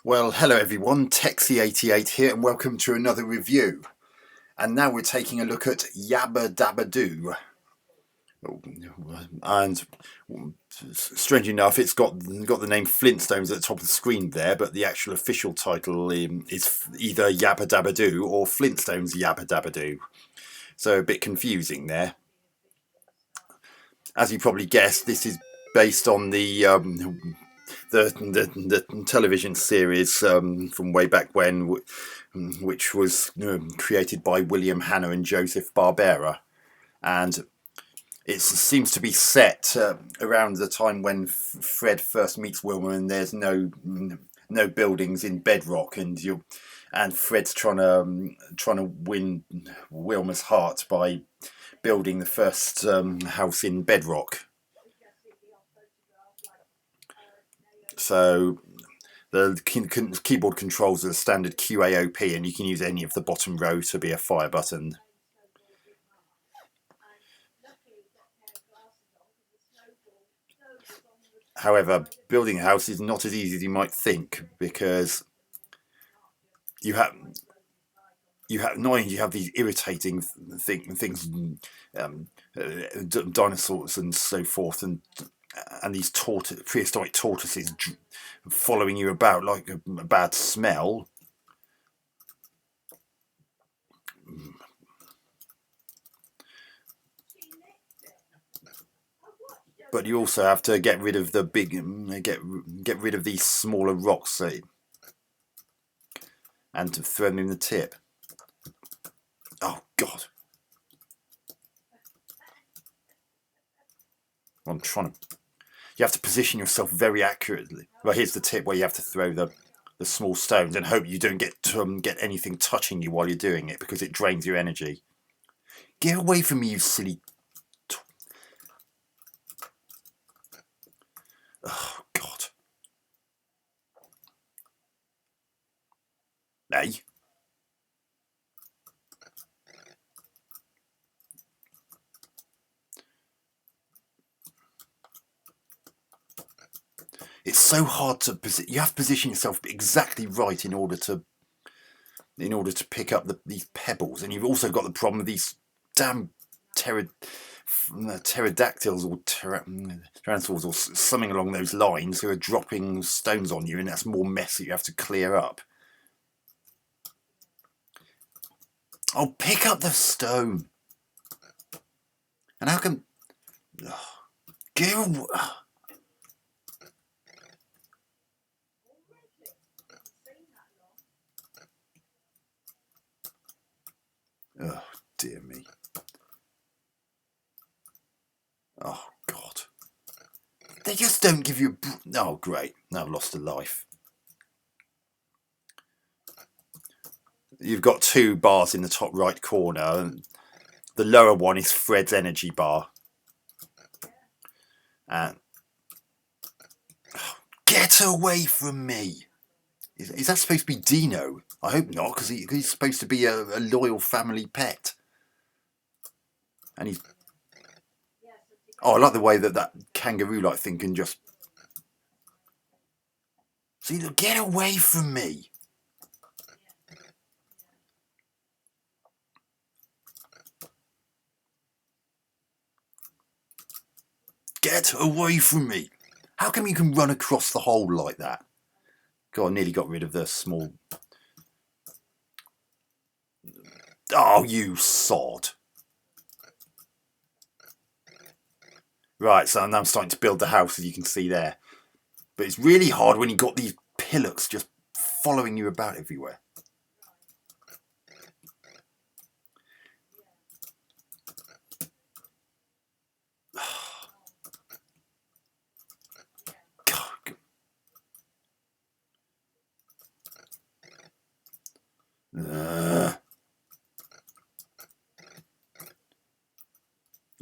Well, hello everyone, Texie88 here, and welcome to another review. And now we're taking a look at Yabba Dabba Doo. And strangely enough, it's got the name Flintstones at the top of the screen there, but the actual official title is either Yabba Dabba Doo or Flintstones Yabba Dabba Doo. So a bit confusing there. As you probably guessed, this is based on the television series from way back when, which was created by William, Hanna, and Joseph Barbera, and it seems to be set around the time when Fred first meets Wilma, and there's no buildings in Bedrock, and Fred's trying to win Wilma's heart by building the first house in Bedrock. So the keyboard controls are the standard QAOP, and you can use any of the bottom row to be a fire button. However, building a house is not as easy as you might think, because you have these irritating things, dinosaurs and so forth, and these prehistoric tortoises following you about like a bad smell. But you also have to get rid of the get rid of these smaller rocks, and to throw them in the tip. Oh God! I'm trying to. You have to position yourself very accurately. Well, here's the tip where you have to throw the small stones and hope you don't get anything touching you while you're doing it, because it drains your energy. Get away from me, you silly. Oh God. Hey. It's so hard to you have to position yourself exactly right in order to pick up these pebbles, and you've also got the problem of these damn pterodactyls or tyrannosaurs or something along those lines who are dropping stones on you, and that's more mess that you have to clear up. Oh, pick up the stone. And how can... Get away. Oh, dear me. Oh, God. They just don't give you... Oh, great. Now I've lost a life. You've got two bars in the top right corner, and the lower one is Fred's energy bar. And... Get away from me! Is that supposed to be Dino? I hope not, because he's supposed to be a loyal family pet. And he's... Oh, I like the way that kangaroo-like thing can just... See, get away from me! Get away from me! How come you can run across the hole like that? God, I nearly got rid of the small... Oh, you sod! Right, so now I'm starting to build the house, as you can see there. But it's really hard when you've got these pillocks just following you about everywhere.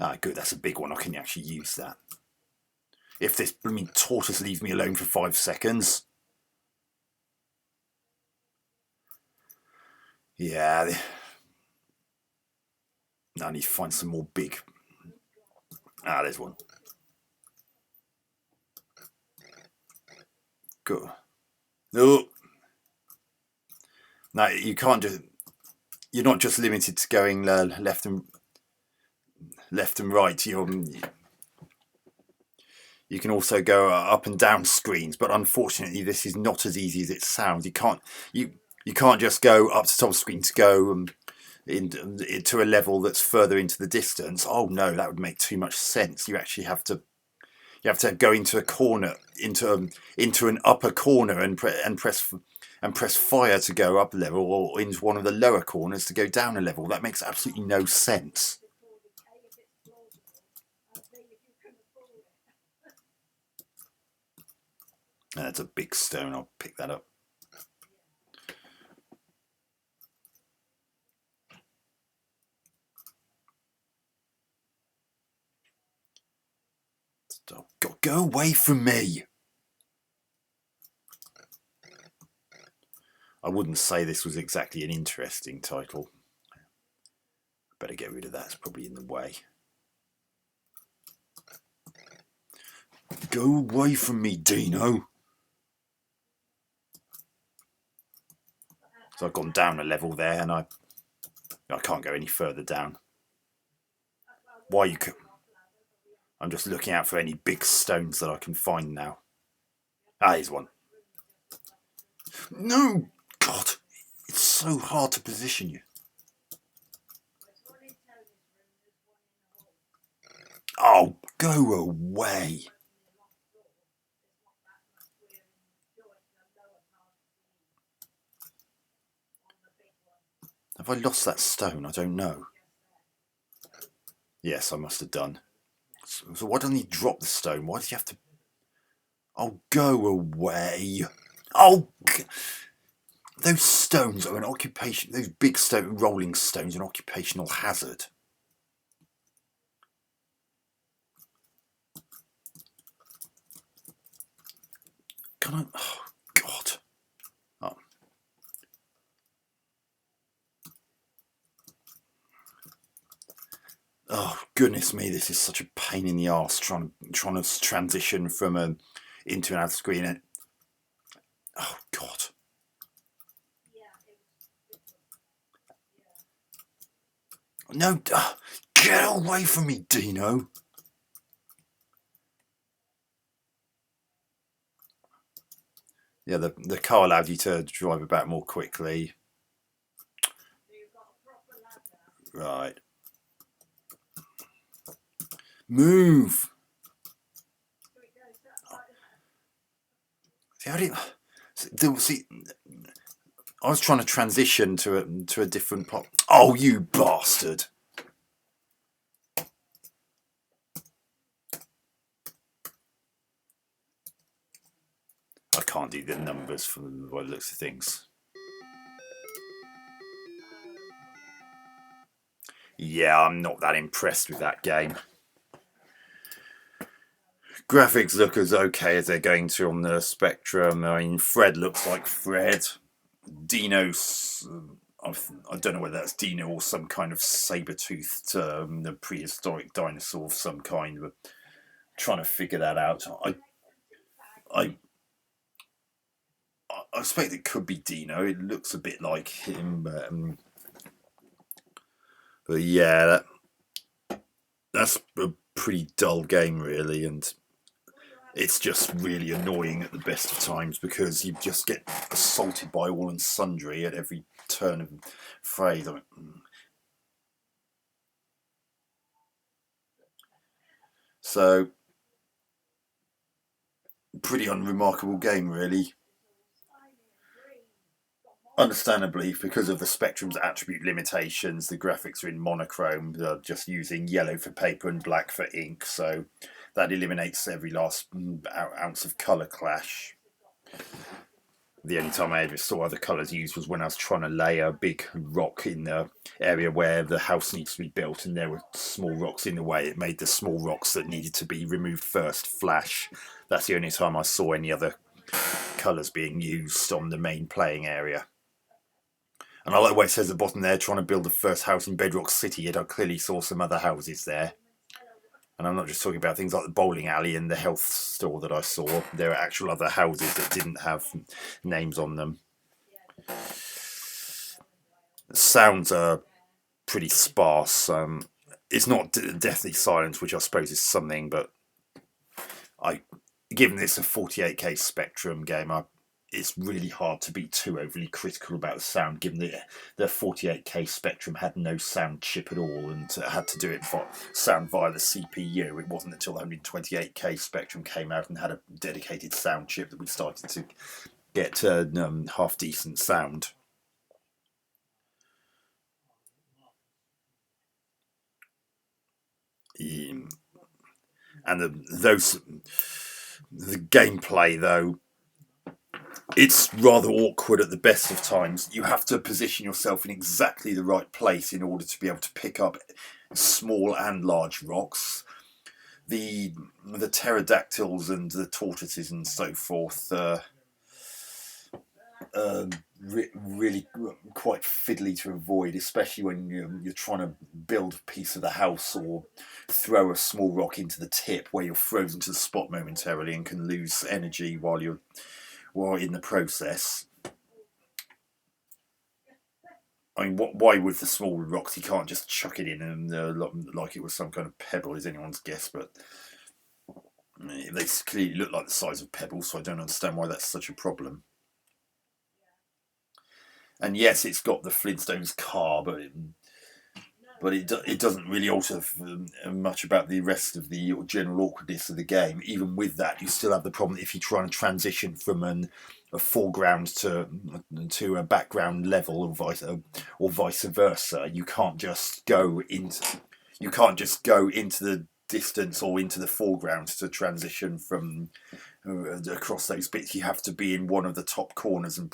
Ah, good, that's a big one. I can actually use that. If this blooming tortoise leaves me alone for 5 seconds. Yeah. I need to find some more big... Ah, there's one. Good. No. Now you can't just. You're not just limited to going left and right. You can also go up and down screens, but unfortunately, this is not as easy as it sounds. You can't just go up to top screen to go into a level that's further into the distance. Oh no, that would make too much sense. You actually have to go into a corner, into an upper corner, and press fire to go up a level, or into one of the lower corners to go down a level. That makes absolutely no sense. That's a big stone. I'll pick that up. Oh, God, go away from me. I wouldn't say this was exactly an interesting title. Better get rid of that. It's probably in the way. Go away from me, Dino. So I've gone down a level there, and I can't go any further down. Why you could? I'm just looking out for any big stones that I can find now. Ah, here's one. No, God, it's so hard to position you. Oh, go away. Have I lost that stone? I don't know. Yes, I must have done. So why doesn't he drop the stone? Why does he have to... Oh, go away. Oh, those stones are an occupation... Those big rolling stones are an occupational hazard. Can I... Oh, God. Oh. Oh, goodness me, this is such a pain in the arse trying to transition from into another screen. And, oh, God. No, get away from me, Dino. Yeah, the car allowed you to drive about more quickly. Right. Move. See, I was trying to transition to a different plot. Oh, you bastard! I can't do the numbers from the looks of things. Yeah, I'm not that impressed with that game. Graphics look as okay as they're going to on the Spectrum. I mean, Fred looks like Fred. Dino's... I don't know whether that's Dino or some kind of saber-toothed prehistoric dinosaur of some kind. But trying to figure that out. I suspect it could be Dino. It looks a bit like him. But yeah, that's a pretty dull game, really. And it's just really annoying at the best of times because you just get assaulted by all and sundry at every turn of phrase. So, pretty unremarkable game, really. Understandably, because of the Spectrum's attribute limitations, the graphics are in monochrome, just using yellow for paper and black for ink, so that eliminates every last ounce of colour clash. The only time I ever saw other colours used was when I was trying to lay a big rock in the area where the house needs to be built, and there were small rocks in the way. It made the small rocks that needed to be removed first flash. That's the only time I saw any other colours being used on the main playing area. And I like where it says at the bottom there, trying to build the first house in Bedrock City, yet I clearly saw some other houses there. And I'm not just talking about things like the bowling alley and the health store that I saw. There are actual other houses that didn't have names on them. The sounds are pretty sparse. It's not deathly silent, which I suppose is something, but I, given this a 48K Spectrum game, it's really hard to be too overly critical about the sound, given the 48K Spectrum had no sound chip at all and had to do it sound via the CPU. It wasn't until the 128K Spectrum came out and had a dedicated sound chip that we started to get half decent sound. And the gameplay, though, it's rather awkward at the best of times. You have to position yourself in exactly the right place in order to be able to pick up small and large rocks. The pterodactyls and the tortoises and so forth really quite fiddly to avoid, especially when you're trying to build a piece of the house or throw a small rock into the tip, where you're frozen to the spot momentarily and can lose energy while in the process. I mean, why with the small rocks you can't just chuck it in and like it was some kind of pebble is anyone's guess, but they clearly look like the size of pebbles, so I don't understand why that's such a problem. And yes, it's got the Flintstones car, but it doesn't really alter much about the rest of the general awkwardness of the game. Even with that, you still have the problem if you try and transition from a foreground to a background level, or vice versa. You can't just go into the distance or into the foreground to transition from across those bits. You have to be in one of the top corners and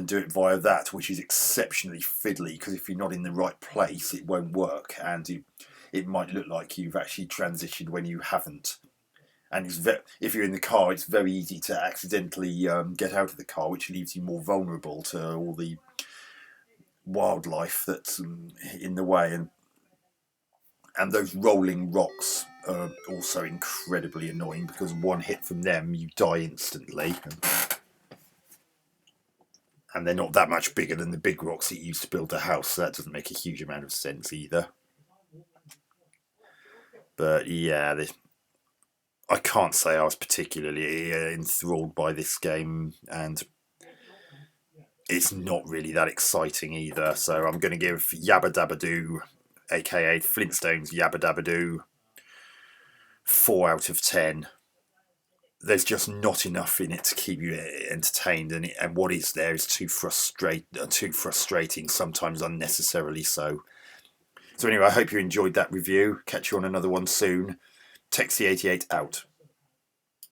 do it via that, which is exceptionally fiddly, because if you're not in the right place, it won't work, and it might look like you've actually transitioned when you haven't. And if you're in the car, it's very easy to accidentally get out of the car, which leaves you more vulnerable to all the wildlife that's in the way. And those rolling rocks are also incredibly annoying, because one hit from them, you die instantly. And they're not that much bigger than the big rocks that you used to build a house, so that doesn't make a huge amount of sense either. But yeah, I can't say I was particularly enthralled by this game, and it's not really that exciting either. So I'm going to give Yabba Dabba Doo, aka Flintstones Yabba Dabba Doo, 4 out of 10. There's just not enough in it to keep you entertained, and what is there is too frustrating, sometimes unnecessarily so. So anyway, I hope you enjoyed that review. Catch you on another one soon. Texie88 out.